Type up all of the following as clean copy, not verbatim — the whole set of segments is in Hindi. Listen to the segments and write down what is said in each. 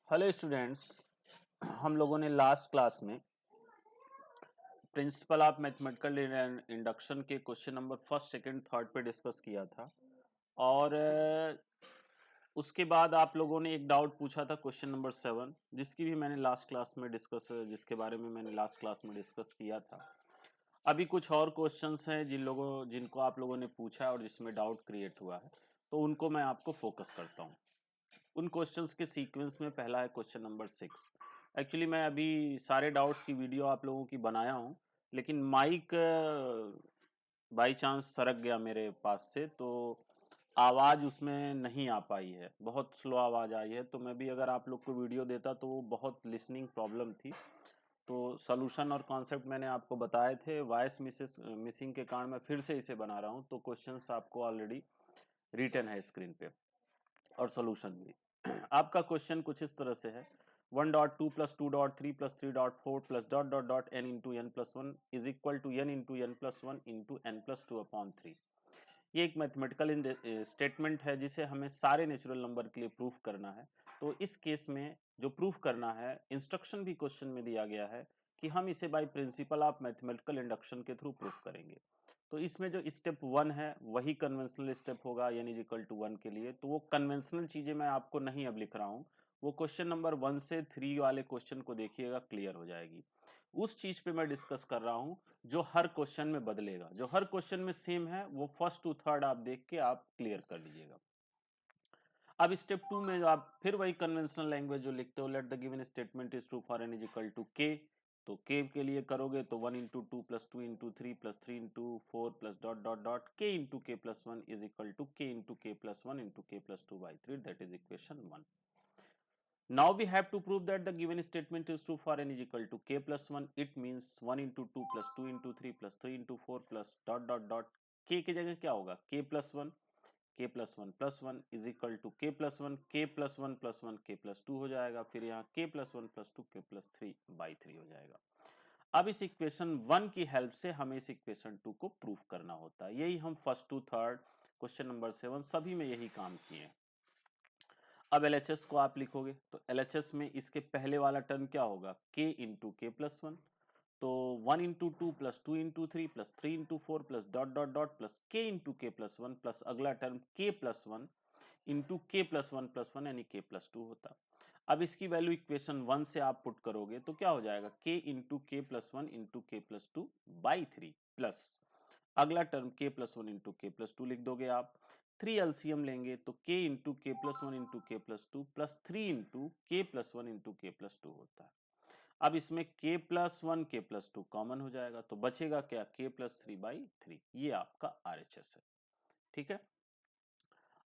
हेलो स्टूडेंट्स, हम लोगों ने लास्ट क्लास में प्रिंसिपल ऑफ मैथमेटिकल इंडक्शन के question number first second third पे डिस्कस किया था। और उसके बाद आप लोगों ने एक डाउट पूछा था क्वेश्चन नंबर 7, जिसकी भी मैंने लास्ट क्लास में जिसके बारे में मैंने लास्ट क्लास में डिस्कस किया था। अभी कुछ और क्वेश्चंस हैं जिनको आप लोगों ने पूछा और जिसमें डाउट क्रिएट हुआ है, तो उनको मैं आपको फोकस करता हूँ। उन क्वेश्चंस के सीक्वेंस में पहला है क्वेश्चन नंबर 6। एक्चुअली मैं अभी सारे डाउट्स की वीडियो आप लोगों की बनाया हूँ, लेकिन माइक बाई चांस सरक गया मेरे पास से, तो आवाज़ उसमें नहीं आ पाई है, बहुत स्लो आवाज़ आई है। तो मैं भी अगर आप लोग को वीडियो देता तो वो बहुत लिसनिंग प्रॉब्लम थी। तो सॉल्यूशन और कॉन्सेप्ट मैंने आपको बताए थे, वॉइस मिसिंग के कारण मैं फिर से इसे बना रहा हूँ। तो क्वेश्चंस आपको ऑलरेडी रिटन है स्क्रीन पे और सॉल्यूशन भी। आपका क्वेश्चन कुछ इस तरह से है, 1.2+2.3+3.4+... n into n plus one is equal to n into n plus one into n plus two upon 3। ये एक मैथमेटिकल स्टेटमेंट है जिसे हमें सारे नेचुरल नंबर के लिए प्रूफ करना है। तो इस केस में जो प्रूफ करना है, इंस्ट्रक्शन भी क्वेश्चन में दिया गया है कि हम इसे by principle of mathematical induction के थ्रू प्रूफ करेंगे। तो इसमें जो स्टेप 1 है वही कन्वेंशनल स्टेप होगा n इज इक्वल टू 1 के लिए। तो वो कन्वेंशनल चीजें मैं आपको नहीं अब लिख रहा हूँ, वो क्वेश्चन नंबर 1 से 3 वाले क्वेश्चन को देखिएगा, क्लियर हो जाएगी। उस चीज पे मैं डिस्कस कर रहा हूँ जो हर क्वेश्चन में बदलेगा, जो हर क्वेश्चन में सेम है, वो फर्स्ट टू थर्ड आप देख के आप क्लियर कर लीजिएगा। अब स्टेप 2 में आप फिर वही कन्वेंशनल लैंग्वेज जो लिखते हो, let the given statement is true for n is equal to k। तो k के लिए करोगे तो 1 into two plus two into three plus three into four plus dot dot dot k into K plus one is equal to k into K plus one into K plus two by three, that is equation 1। Now we have to prove that the given statement is true for n is equal to k plus 1. It means 1 into 2 plus 2 into 3 plus 3 into 4 plus dot dot dot k की जगह क्या होगा, k plus 1, k plus 1 plus 1 is equal to k plus 1, k plus 1 plus 1 k plus 2 हो जाएगा। फिर यहाँ k plus 1 plus 2 k plus 3 by 3 हो जाएगा। अब इस इक्वेशन 1 की हेल्प से हमें इस इक्वेशन 2 को प्रूफ करना होता है। यही हम first to third question number 7 सभी में यही काम किए हैं। अब LHS को आप लिखोगे तो LHS में इसके पहले वाला टर्म क्या होगा, k into K plus one. तो 1 into two plus two into three plus three into four plus dot dot dot plus k into K plus one plus अगला term k plus one into K plus one यानी k प्लस टू होता। अब इसकी वैल्यू इक्वेशन 1 से आप पुट करोगे तो क्या हो जाएगा, k into K plus one into K plus two by three plus अगला term k plus one into K plus two लिख दोगे आप। 3 एलसीएम लेंगे तो k into K plus one into K plus two plus three into K plus one into K plus two होता है। अब इसमें k plus one K plus two common हो जाएगा तो बचेगा क्या, k plus three by three. ये आपका RHS है, ठीक है।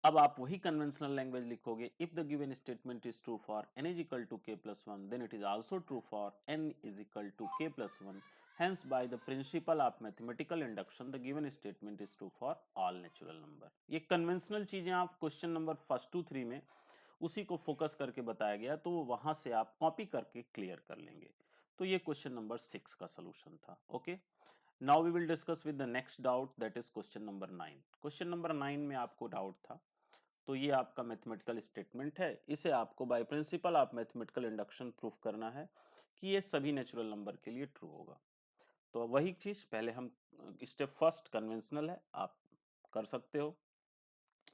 अब आप वही कन्वेंशनल लैंग्वेज लिखोगे, if the given statement is true for n is equal to k plus one then it is also true for n is equal to k plus one. Hence, by the principle of mathematical induction, the given statement is true for all natural number. ये कन्वेंशनल चीजें आप question number first to three में उसी को फोकस करके बताया गया, तो वहां से आप कॉपी करके क्लियर कर लेंगे। तो ये क्वेश्चन नंबर 6 का सोल्यूशन था। Okay, now we will discuss with the next doubt, that is question number 9। Question number 9 में आपको डाउट था, तो ये आपका मैथमेटिकल स्टेटमेंट है, इसे आपको by principle of mathematical induction proof करना है कि ये सभी नेचुरल नंबर के लिए ट्रू होगा। तो वही चीज पहले हम स्टेप फर्स्ट कन्वेंशनल है, आप कर सकते हो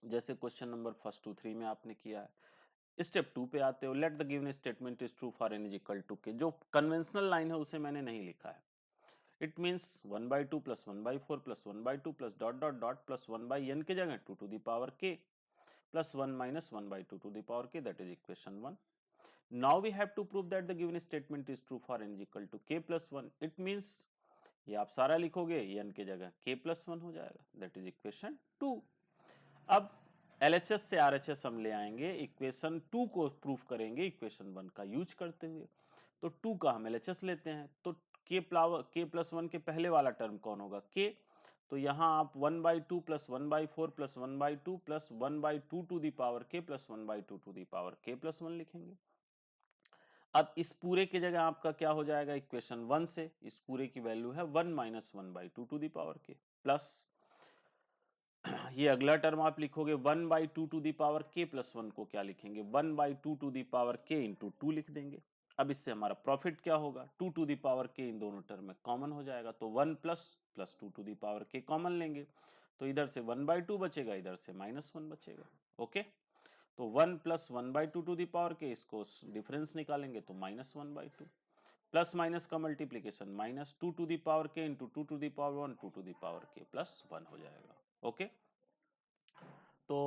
जैसे question number first to three में आपने किया है। स्टेप 2 पे आते हो, let the given statement is true for n is equal to k. जो कन्वेंशनल लाइन है उसे मैंने नहीं लिखा है। It means 1/2 plus 1/4 plus 1/2 plus dot dot dot plus 1/n के जगह 2 to the power k plus 1 minus 1/2 to the power k, that is equation 1। Now we have to prove that the given statement is true for n is equal to k plus 1। It means ये आप सारा लिखोगे, n के जगह k प्लस 1 हो जाएगा, दैट इज इक्वेशन 2। अब LHS से RHS हम ले आएंगे, इक्वेशन 2 को प्रूफ करेंगे इक्वेशन 1 का यूज करते हुए। तो 2 का हम LHS लेते हैं, तो k प्लस 1 के पहले वाला टर्म कौन होगा, k। तो यहाँ आप 1/2 plus 1/4 plus 1/2 plus 1/2 to the power k plus 1/2 to the power k plus 1 लिखेंगे। अब इस पूरे की जगह आपका क्या हो जाएगा, इक्वेशन 1 से इस पूरे की वैल्यू है 1 minus 1/2 to the power k plus ये अगला टर्म आप लिखोगे 1/2 to the power k plus 1 को क्या लिखेंगे 1/2 to the power k into 2 लिख देंगे। अब इससे हमारा प्रॉफिट क्या होगा 2 टू दी पावर k इन दोनों टर्म में कॉमन हो जाएगा, तो 1 plus 2 to the power k common लेंगे, तो इधर से 1/2 बचेगा, इधर से -1 बचेगा। ओके, तो 1 plus 1/2 to the power k, इसको डिफरेंस निकालेंगे तो -1/2, प्लस माइनस का multiplication minus 2 to the power k into 2 to the power 1 2 to the power k plus 1 हो जाएगा। ओके, तो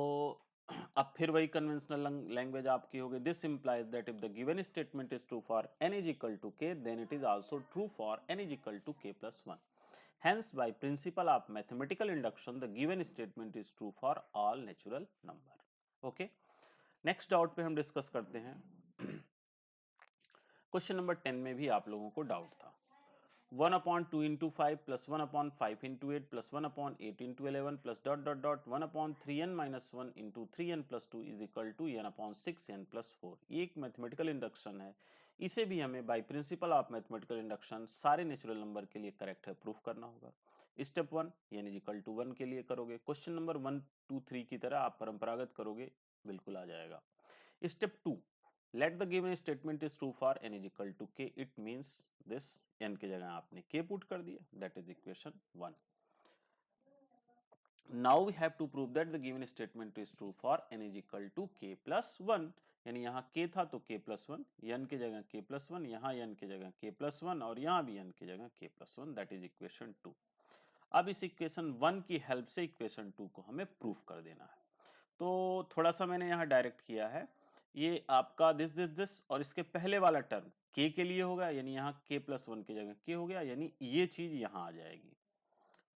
अब फिर वही कन्वेंशनल लैंग्वेज आपकी होगी, this implies that if the given statement is true for n is equal to k then it is also true for n is equal to k plus 1। Hence, by principle of mathematical induction, the given statement is true for all natural number. Okay. Next doubt पे हम डिस्कस करते हैं। क्वेश्चन नंबर 10 में भी आप लोगों को डाउट था, 1/2 into 5 plus 1/5 into 8 plus 1/8 into 11 plus dot dot dot 1/3n minus 1 into 3n plus 2 is equal to n/6n plus 4। ये एक मैथमेटिकल इंडक्शन है, इसे भी हमें by principle of mathematical induction सारे नेचुरल नंबर के लिए करेक्ट है प्रूफ करना होगा। Step 1 n is equal to 1 के लिए करोगे, क्वेश्चन नंबर 1 2 3 की तरह आप परंपरागत करोगे, बिल्कुल आ जाएगा। Step 2, let the given statement is true for n is equal to k, it means this n की जगह आपने k पुट कर दिया, that is equation 1। now we have to prove that the given statement is true for n is equal to k plus 1, यानी यहाँ k था तो k plus 1, n की जगह k plus 1, यहाँ n की जगह k plus 1 और यहाँ भी n की जगह k plus 1, that is equation 2। अब इस इक्वेशन 1 की हेल्प से इक्वेशन 2 को हमें प्रूफ कर देना है, तो थोड़ा सा मैंने यहाँ डायरेक्ट किया है, ये आपका दिस और इसके पहले वाला टर्म k के लिए होगा, यानी यहाँ k प्लस 1 की जगह k हो गया, यानी ये चीज यहाँ आ जाएगी।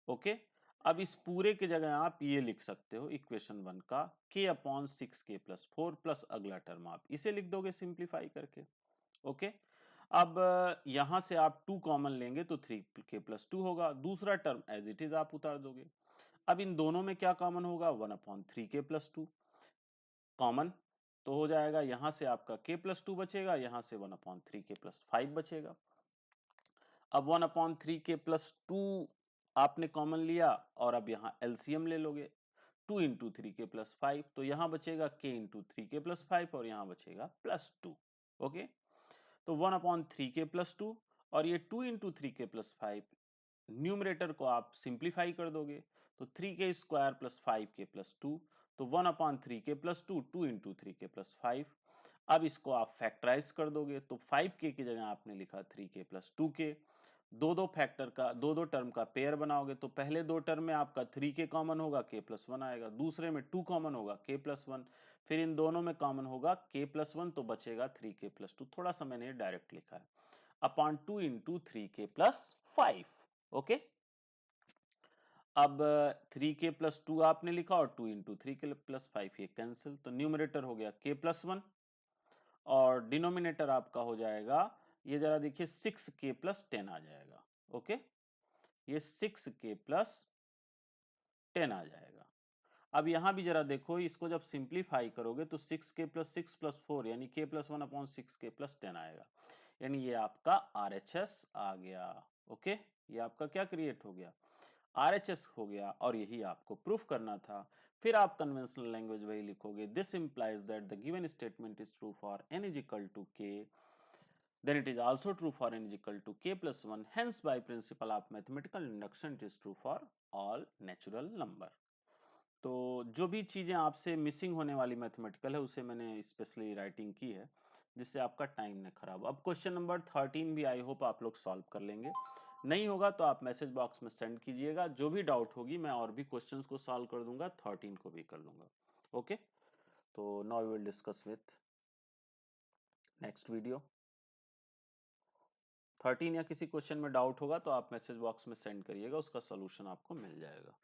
ओके, अब इस पूरे की जगह आप ये लिख सकते हो इक्वेशन 1 का k/6k प्लस 4 प्लस अगला टर्म आप इसे लिख दोगे सिंप्लीफाई करके। ओके, अब यहां से आप 2 कॉमन लेंगे तो 3k प्लस 2 होगा, दूसरा टर्म एज इट इज आप उतार दोगे। अब इन दोनों में क्या कॉमन होगा 1/3k प्लस 2 कॉमन, तो हो जाएगा यहां से आपका k प्लस 2 बचेगा, यहां से 1/3k प्लस 5 बचेगा। अब 1/3k प्लस 2 आपने कॉमन लिया और अब यहाँ एलसीएम ले लोगे, 2 इंटू 3k प्लस 5, तो यहाँ बचेगा k इंटू 3k प्लस 5 और यहाँ बचेगा प्लस 2। ओके, तो 1/3k प्लस 2 और ये 2 इंटू 3k प्लस 5, न्यूमरेटर को आप सिंप्लीफाई कर दोगे तो 3k square plus 5k plus 2, तो 1/3k plus 2 2 into 3k plus 5। अब इसको आप फैक्टराइज कर दोगे तो 5k की जगह आपने लिखा 3k प्लस 2k, दो फैक्टर का दो टर्म का पेयर बनाओगे तो पहले दो टर्म में आपका 3k कॉमन होगा, k प्लस 1 आएगा, दूसरे में 2 कॉमन होगा, k प्लस 1, फिर इन दोनों में कॉमन होगा k प्लस 1 तो बचेगा 3k प्लस 2, थोड़ा सा मैंने डायरेक्ट लिखा है, upon 2 into 3k plus 5। Okay, अब 3k प्लस 2 आपने लिखा और 2 इंटू 3k प्लस 5 ये कैंसिल, तो न्यूमरेटर हो गया k प्लस 1 और डिनोमिनेटर आपका हो जाएगा, ये जरा देखिए 6k प्लस 10 आ जाएगा। ओके, ये 6k प्लस 10 आ जाएगा। अब यहां भी जरा देखो, इसको जब सिंप्लीफाई करोगे तो 6k प्लस 6 प्लस 4 यानी k प्लस 1/6k प्लस 10 आएगा, यानी ये आपका RHS आ गया। ओके, ये आपका क्या क्रिएट हो गया, RHS हो गया, और यही आपको प्रूफ करना था। फिर आप कन्वेंशनल लैंग्वेज वही लिखोगे, this implies that the given statement is true for n is equal to k, then it is also true for n is equal to k plus 1, hence by principle of mathematical induction it is true for all natural number। तो जो भी चीजें आपसे मिसिंग होने वाली मैथमेटिकल है उसे मैंने स्पेशली राइटिंग की है, जिससे आपका टाइम न खराब हो। अब क्वेश्चन नंबर 13 भी आई होप आप लोग सॉल्व कर लेंगे, नहीं होगा तो आप मैसेज बॉक्स में सेंड कीजिएगा, जो भी डाउट होगी मैं और भी क्वेश्चंस को सॉल्व कर दूंगा, 13 को भी कर दूंगा। ओके, तो now we will discuss with next video. 13 या किसी क्वेश्चन में डाउट होगा तो आप मैसेज बॉक्स में सेंड करिएगा, उसका सोल्यूशन आपको मिल जाएगा।